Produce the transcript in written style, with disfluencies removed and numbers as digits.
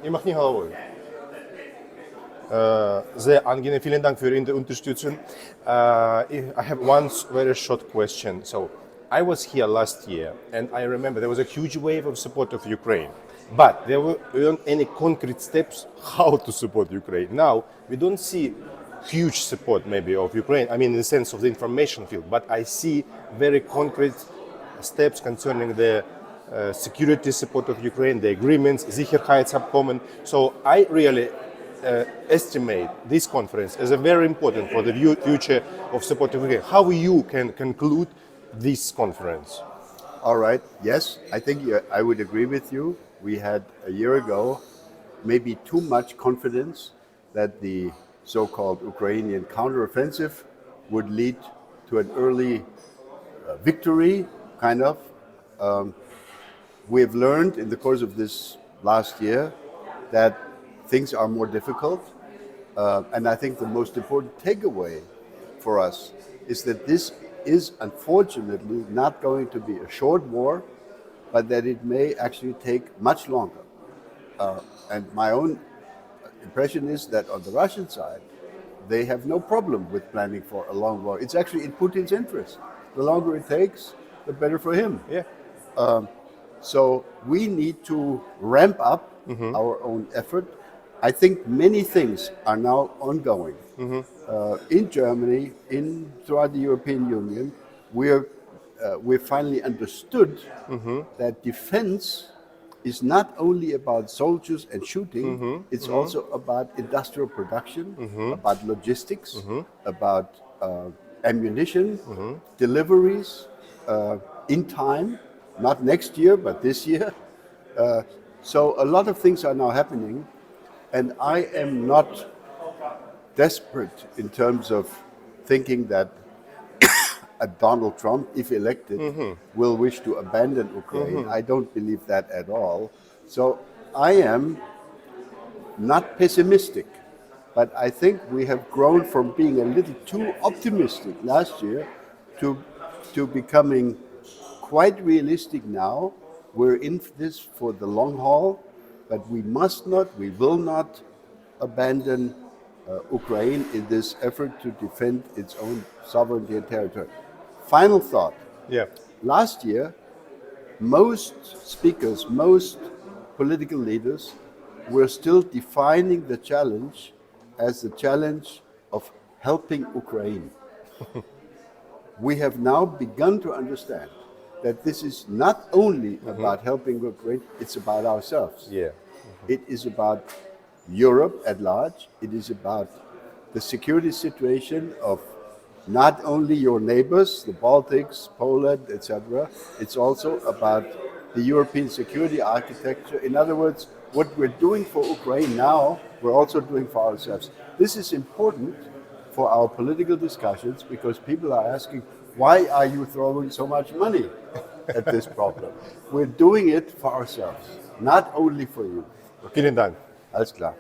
Ich mache nicht Hallo. Sehr angenehm. Vielen Dank für Ihre Unterstützung. I have one very short question. So, I was here last year, and I remember there was a huge wave of support of Ukraine, but there weren't any concrete steps how to support Ukraine. Now we don't see huge support maybe of Ukraine. I mean, in the sense of the information field, but I see very concrete steps concerning the security support of Ukraine, the agreements, Sicherheitsabkommen. So I really estimate this conference as a very important for the future of support of Ukraine. How you can conclude this conference? All right. Yes, I think I would agree with you. We had a year ago maybe too much confidence that the so-called Ukrainian counteroffensive would lead to an early victory, kind of. We have learned in the course of this last year that things are more difficult. And I think the most important takeaway for us is that this is unfortunately not going to be a short war, but that it may actually take much longer. And my own impression is that on the Russian side, they have no problem with planning for a long war. It's actually in Putin's interest. The longer it takes, the better for him. Yeah. So we need to ramp up our own effort. I think many things are now ongoing. In Germany, throughout the European Union, we've finally understood that defense is not only about soldiers and shooting, it's also about industrial production, about logistics, about ammunition, deliveries in time, not next year, but this year. So a lot of things are now happening, and I am not desperate in terms of thinking that a Donald Trump, if elected, will wish to abandon Ukraine. I don't believe that at all. So I am not pessimistic, but I think we have grown from being a little too optimistic last year to becoming quite realistic now. We're in this for the long haul, but we must not, we will not abandon Ukraine in this effort to defend its own sovereignty and territory. Final thought. Yeah. Last year, most speakers, most political leaders were still defining the challenge as the challenge of helping Ukraine. We have now begun to understand that this is not only about helping Ukraine, it's about ourselves. Yeah. It is about Europe at large. It is about the security situation of not only your neighbors, the Baltics, Poland, etc. It's also about the European security architecture. In other words, what we're doing for Ukraine now, we're also doing for ourselves. This is important for our political discussions because people are asking, why are you throwing so much money at this problem? We're doing it for ourselves, not only for you. Vielen Dank. Alles klar.